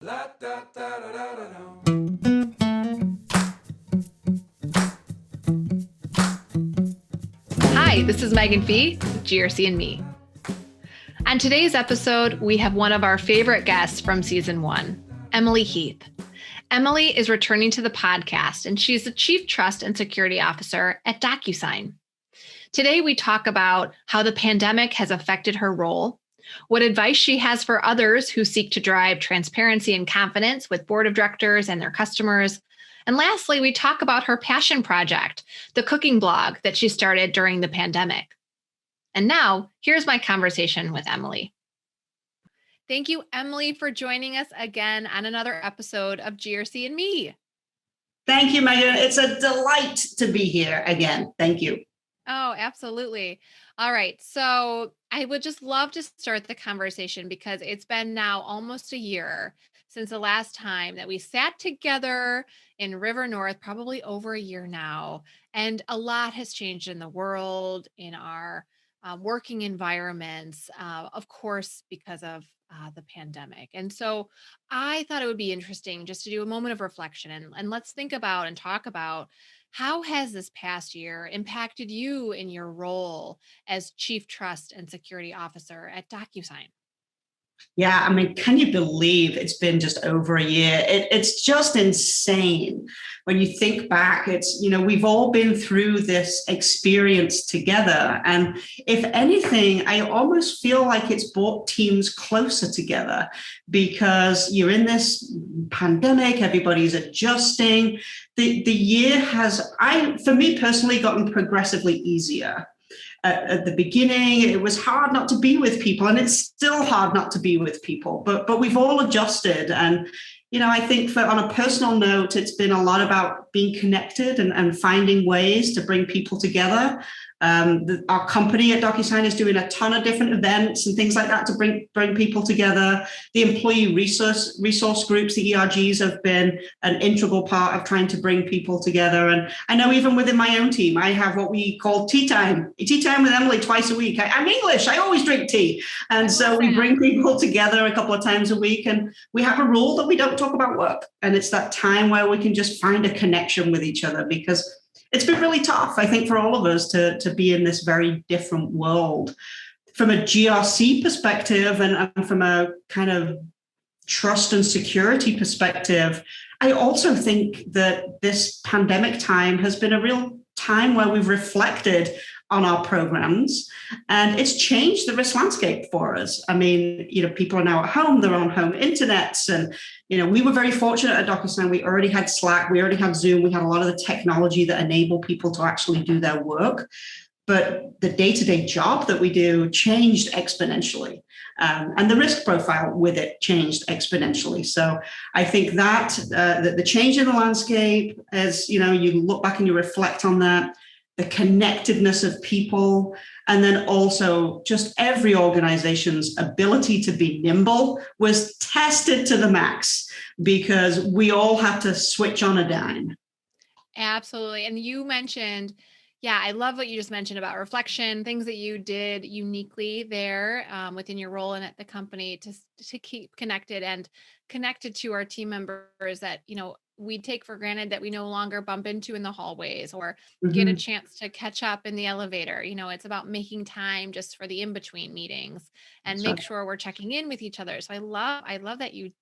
Hi, this is Megan Fee with GRC and Me. On today's episode, we have one of our favorite guests from season 1, Emily Heath. Emily is returning to the podcast, and she's the Chief Trust and Security Officer at DocuSign. Today, we talk about how the pandemic has affected her role, what advice she has for others who seek to drive transparency and confidence with board of directors and their customers. And lastly, we talk about her passion project, the cooking blog that she started during the pandemic. And now, here's my conversation with Emily. Thank you, Emily, for joining us again on another episode of GRC and Me. Thank you, Megan. It's a delight to be here again. Thank you. Oh, absolutely. All right. So I would just love to start the conversation because it's been now almost a year since the last time that we sat together in River North, probably over a year now. And a lot has changed in the world, in our working environments, of course, because of the pandemic. And so I thought it would be interesting just to do a moment of reflection and let's think about and talk about how has this past year impacted you in your role as Chief Trust and Security Officer at DocuSign? Yeah, I mean, can you believe it's been just over a year? It's just insane when you think back. We've all been through this experience together. And if anything, I almost feel like it's brought teams closer together because you're in this pandemic, everybody's adjusting. The year has, for me personally, gotten progressively easier. At the beginning, it was hard not to be with people, and it's still hard not to be with people, but we've all adjusted. And, I think on a personal note, it's been a lot about being connected and finding ways to bring people together. Our company at DocuSign is doing a ton of different events and things like that to bring people together. The employee resource groups, the ERGs, have been an integral part of trying to bring people together. And I know even within my own team, I have what we call tea time with Emily twice a week. I'm English. I always drink tea. And so we bring people together a couple of times a week. And we have a rule that we don't talk about work. And it's that time where we can just find a connection with each other, because it's been really tough, I think, for all of us to be in this very different world. From a GRC perspective and from a kind of trust and security perspective, I also think that this pandemic time has been a real time where we've reflected on our programs, and it's changed the risk landscape for us. I mean, people are now at home, they're on home internets, and, we were very fortunate at DocuSign. We already had Slack, we already had Zoom, we had a lot of the technology that enable people to actually do their work. But the day-to-day job that we do changed exponentially. And the risk profile with it changed exponentially. So I think that the change in the landscape, as you look back and you reflect on that, the connectedness of people, and then also just every organization's ability to be nimble was tested to the max because we all had to switch on a dime. Absolutely. And you mentioned, I love what you just mentioned about reflection, things that you did uniquely there within your role and at the company to keep connected and connected to our team members that, we take for granted that we no longer bump into in the hallways or get a chance to catch up in the elevator. It's about making time just for the in-between meetings and make sure we're checking in with each other. So I love that you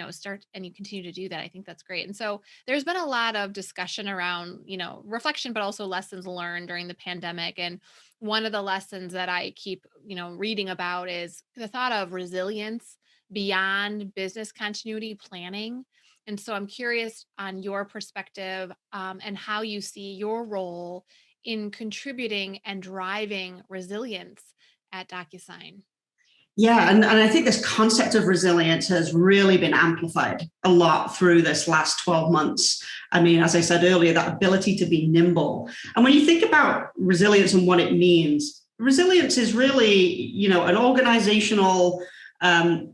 start and you continue to do that. I think that's great. And so there's been a lot of discussion around, reflection, but also lessons learned during the pandemic. And one of the lessons that I keep, reading about is the thought of resilience beyond business continuity planning. And so I'm curious on your perspective and how you see your role in contributing and driving resilience at DocuSign. Yeah, and I think this concept of resilience has really been amplified a lot through this last 12 months. I mean, as I said earlier, that ability to be nimble. And when you think about resilience and what it means, resilience is really, an organizational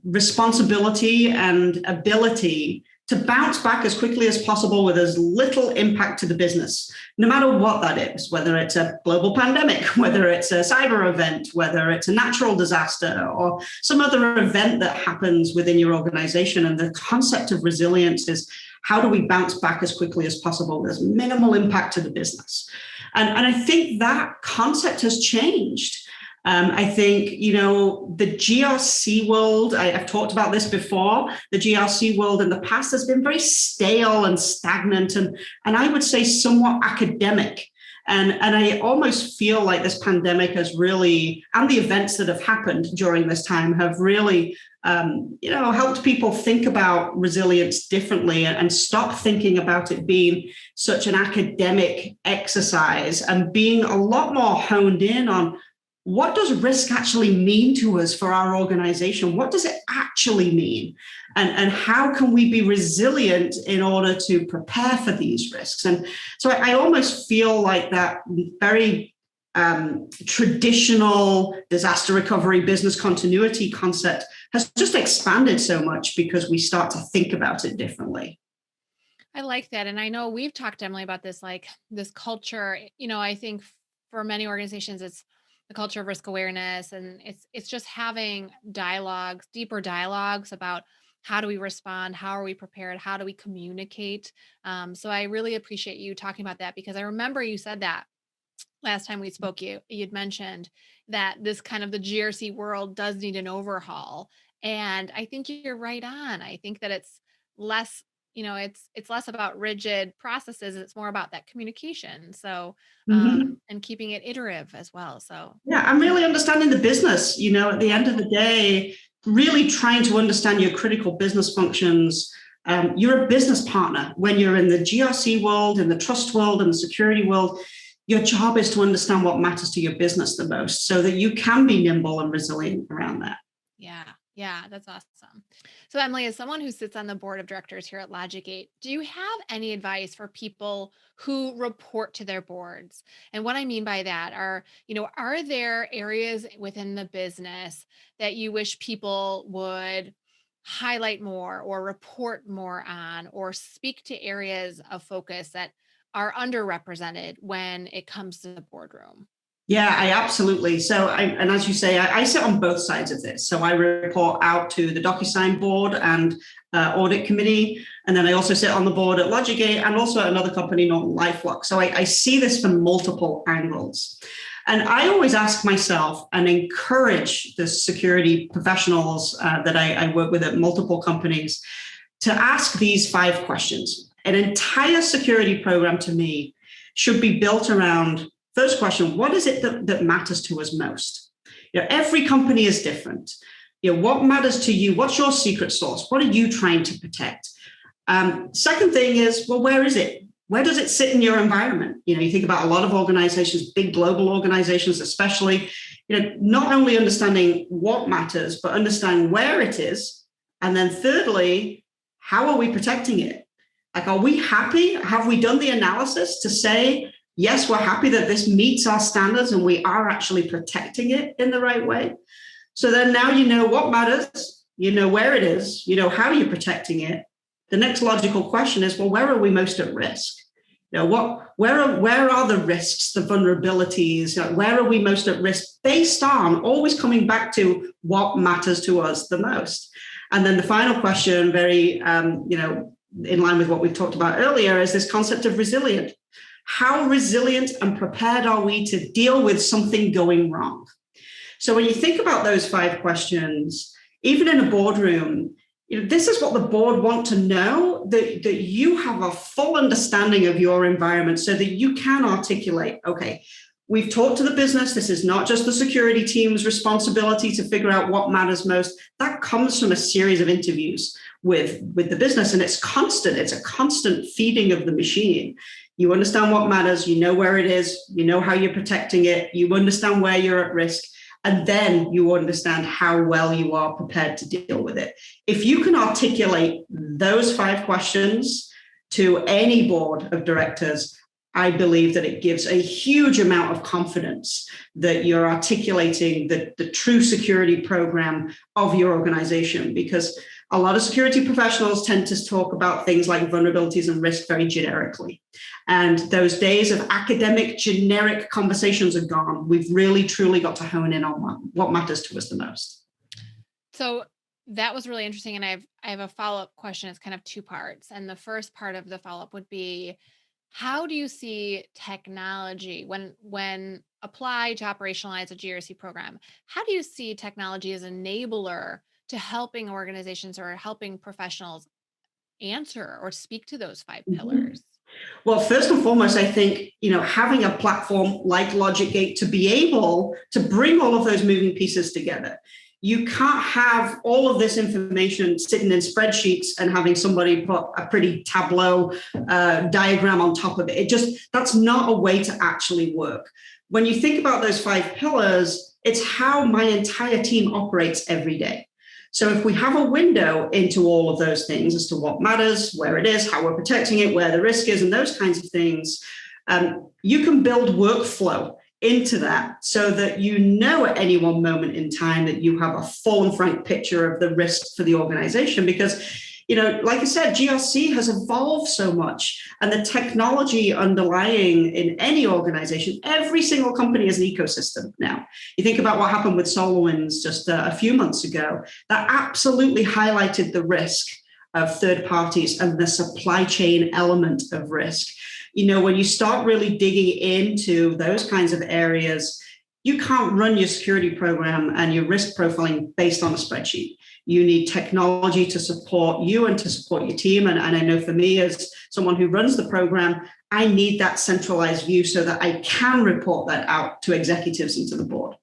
responsibility and ability to bounce back as quickly as possible with as little impact to the business no matter what that is, whether it's a global pandemic, whether it's a cyber event, whether it's a natural disaster or some other event that happens within your organization. And the concept of resilience is how do we bounce back as quickly as possible? There's minimal impact to the business. And I think that concept has changed. I think, the GRC world, I've talked about this before, the GRC world in the past has been very stale and stagnant and I would say somewhat academic. And I almost feel like this pandemic has really, and the events that have happened during this time have really, helped people think about resilience differently and stop thinking about it being such an academic exercise and being a lot more honed in on what does risk actually mean to us for our organization? What does it actually mean? And how can we be resilient in order to prepare for these risks? And so I almost feel like that very traditional disaster recovery, business continuity concept has just expanded so much because we start to think about it differently. I like that. And I know we've talked, Emily, about this, like this culture, I think for many organizations, it's the culture of risk awareness. And it's just having dialogues, deeper dialogues about how do we respond? How are we prepared? How do we communicate? So I really appreciate you talking about that because I remember you said that last time we spoke, you'd mentioned that this kind of the GRC world does need an overhaul. And I think you're right on. I think that it's less, it's less about rigid processes. It's more about that communication. So, Mhm. and keeping it iterative as well. So Yeah, I'm really understanding the business, at the end of the day, really trying to understand your critical business functions. You're a business partner. When you're in the GRC world, in the trust world, and the security world, your job is to understand what matters to your business the most so that you can be nimble and resilient around that. yeah, yeah, that's awesome. So Emily, as someone who sits on the board of directors here at Logicate, do you have any advice for people who report to their boards? And what I mean by that are there areas within the business that you wish people would highlight more or report more on or speak to areas of focus that are underrepresented when it comes to the boardroom? Yeah, I absolutely. And as you say, I sit on both sides of this. So I report out to the DocuSign board and audit committee. And then I also sit on the board at Logigate and also at another company, Norton LifeLock. So I see this from multiple angles. And I always ask myself and encourage the security professionals that I work with at multiple companies to ask these 5 questions. An entire security program to me should be built around first question, what is it that matters to us most? Every company is different. What matters to you? What's your secret sauce? What are you trying to protect? Second thing is, well, where is it? Where does it sit in your environment? You think about a lot of organizations, big global organizations, especially, not only understanding what matters, but understanding where it is. And then thirdly, how are we protecting it? Like, are we happy? Have we done the analysis to say, yes, we're happy that this meets our standards and we are actually protecting it in the right way? So then now you know what matters, you know where it is, you know how you're protecting it. The next logical question is, well, where are we most at risk? Where are the risks, the vulnerabilities? Where are we most at risk based on always coming back to what matters to us the most? And then the final question, very, in line with what we've talked about earlier, is this concept of resilient. How resilient and prepared are we to deal with something going wrong? So when you think about those 5 questions, even in a boardroom, this is what the board want to know, that you have a full understanding of your environment so that you can articulate, okay, we've talked to the business. This is not just the security team's responsibility to figure out what matters most. That comes from a series of interviews with the business, and it's constant. It's a constant feeding of the machine. You understand what matters, you know where it is, you know how you're protecting it, you understand where you're at risk, and then you understand how well you are prepared to deal with it. If you can articulate those 5 questions to any board of directors, I believe that it gives a huge amount of confidence that you're articulating the true security program of your organization. Because A lot of security professionals tend to talk about things like vulnerabilities and risk very generically. And those days of academic generic conversations are gone. We've really truly got to hone in on what matters to us the most. So that was really interesting. And I have a follow-up question. It's kind of two parts. And the first part of the follow-up would be, how do you see technology when applied to operationalize a GRC program? How do you see technology as enabler to helping organizations or helping professionals answer or speak to those five Mhm. pillars? Well, first and foremost, I think, having a platform like LogicGate to be able to bring all of those moving pieces together. You can't have all of this information sitting in spreadsheets and having somebody put a pretty Tableau diagram on top of it. That's not a way to actually work. When you think about those five pillars, it's how my entire team operates every day. So if we have a window into all of those things as to what matters, where it is, how we're protecting it, where the risk is, and those kinds of things, you can build workflow into that so that you know at any one moment in time that you have a full and frank picture of the risk for the organization. Because, like I said, GRC has evolved so much, and the technology underlying in any organization, every single company is an ecosystem now. You think about what happened with SolarWinds just a few months ago, that absolutely highlighted the risk of third parties and the supply chain element of risk. When you start really digging into those kinds of areas, you can't run your security program and your risk profiling based on a spreadsheet. You need technology to support you and to support your team. And I know for me, as someone who runs the program, I need that centralized view so that I can report that out to executives and to the board.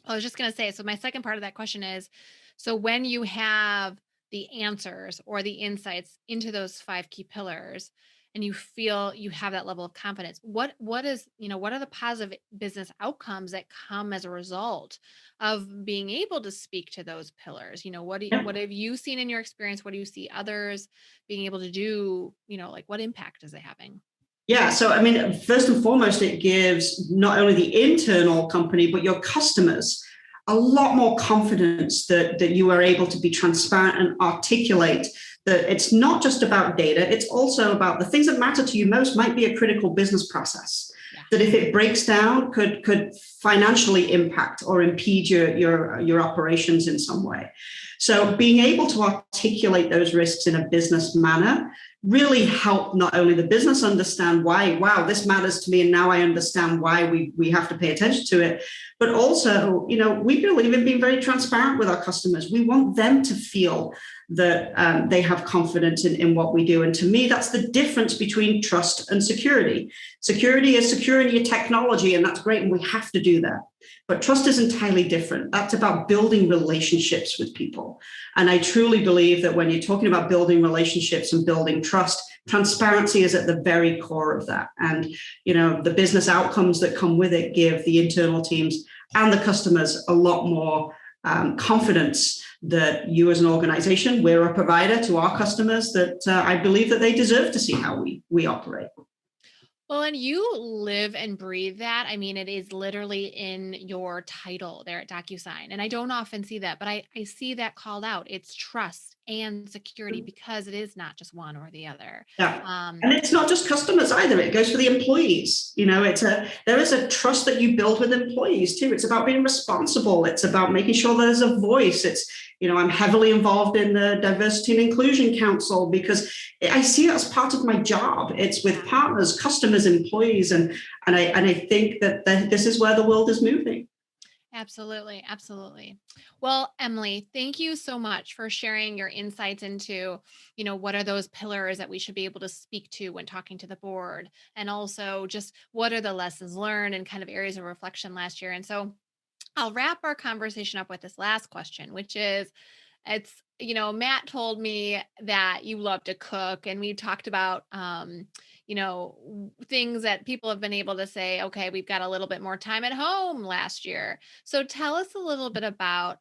I was just going to say, so my second part of that question is, so when you have the answers or the insights into those five key pillars and you feel you have that level of confidence, what are the positive business outcomes that come as a result of being able to speak to those pillars? What have you seen in your experience? What do you see others being able to do? Like, what impact is it having? Yeah, so I mean, first and foremost, it gives not only the internal company, but your customers a lot more confidence that you are able to be transparent and articulate that it's not just about data, it's also about the things that matter to you most might be a critical business process. Yeah. That if it breaks down, could financially impact or impede your operations in some way. So being able to articulate those risks in a business manner really help not only the business understand why, wow, this matters to me, and now I understand why we have to pay attention to it. But also, we believe in being very transparent with our customers. We want them to feel that they have confidence in what we do. And to me, that's the difference between trust and security. Security is securing your technology, and that's great, and we have to do that. But trust is entirely different. That's about building relationships with people. And I truly believe that when you're talking about building relationships and building trust, transparency is at the very core of that. And, the business outcomes that come with it give the internal teams and the customers a lot more confidence that you as an organization, we're a provider to our customers, that I believe that they deserve to see how we operate. Well, and you live and breathe that. I mean, it is literally in your title there at DocuSign. And I don't often see that, but I see that called out. It's trust and security because it is not just one or the other. Yeah. Um, And it's not just customers either. It goes for the employees. There is a trust that you build with employees too. It's about being responsible. It's about making sure there's a voice. I'm heavily involved in the Diversity and Inclusion Council because I see it as part of my job. It's with partners, customers, employees, and I think that this is where the world is moving. Absolutely. Absolutely. Well, Emily, thank you so much for sharing your insights into, what are those pillars that we should be able to speak to when talking to the board? And also just what are the lessons learned and kind of areas of reflection last year? And so I'll wrap our conversation up with this last question, which is, Matt told me that you love to cook, and we talked about, things that people have been able to say, okay, we've got a little bit more time at home last year. So tell us a little bit about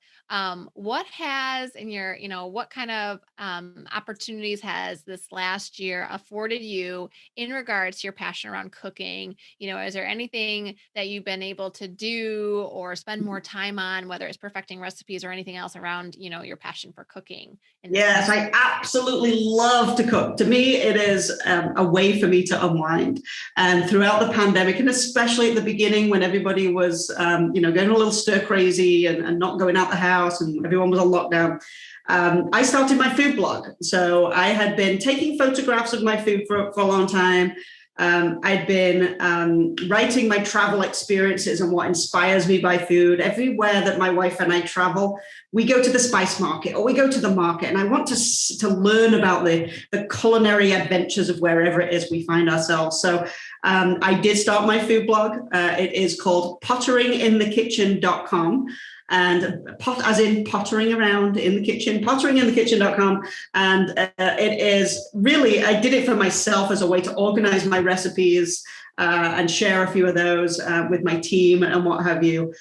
what has in your, what kind of opportunities has this last year afforded you in regards to your passion around cooking? Is there anything that you've been able to do or spend more time on, whether it's perfecting recipes or anything else around, your passion for cooking? cooking? Yes, I absolutely love to cook. To me, it is a way for me to unwind. And throughout the pandemic, and especially at the beginning when everybody was, going a little stir crazy and not going out the house and everyone was on lockdown, I started my food blog. So I had been taking photographs of my food for a long time. I'd been writing my travel experiences and what inspires me by food. Everywhere that my wife and I travel, we go to the spice market or we go to the market, and I want to learn about the culinary adventures of wherever it is we find ourselves. So I did start my food blog. It is called potteringinthekitchen.com. And as in pottering around in the kitchen, potteringinthekitchen.com. And it is really, I did it for myself as a way to organize my recipes and share a few of those with my team and what have you.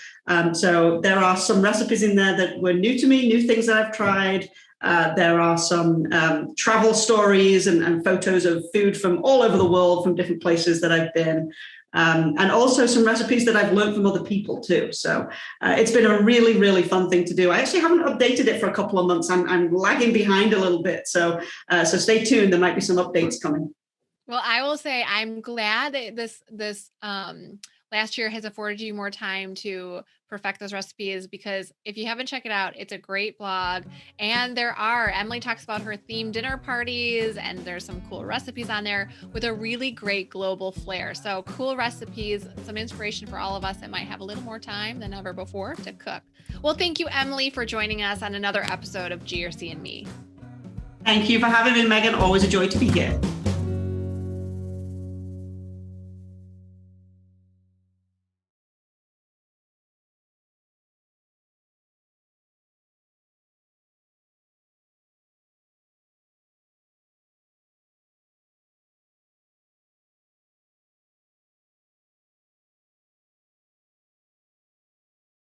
So there are some recipes in there that were new to me, new things that I've tried. There are some travel stories and photos of food from all over the world, from different places that I've been. And also some recipes that I've learned from other people too. So it's been a really, really fun thing to do. I actually haven't updated it for a couple of months. I'm lagging behind a little bit. So stay tuned. There might be some updates coming. Well, I will say I'm glad that this last year has afforded you more time to perfect those recipes, because if you haven't checked it out, it's a great blog. And Emily talks about her themed dinner parties, and there's some cool recipes on there with a really great global flair. So cool recipes, some inspiration for all of us that might have a little more time than ever before to cook. Well, thank you, Emily, for joining us on another episode of GRC and Me. Thank you for having me, Megan. Always a joy to be here.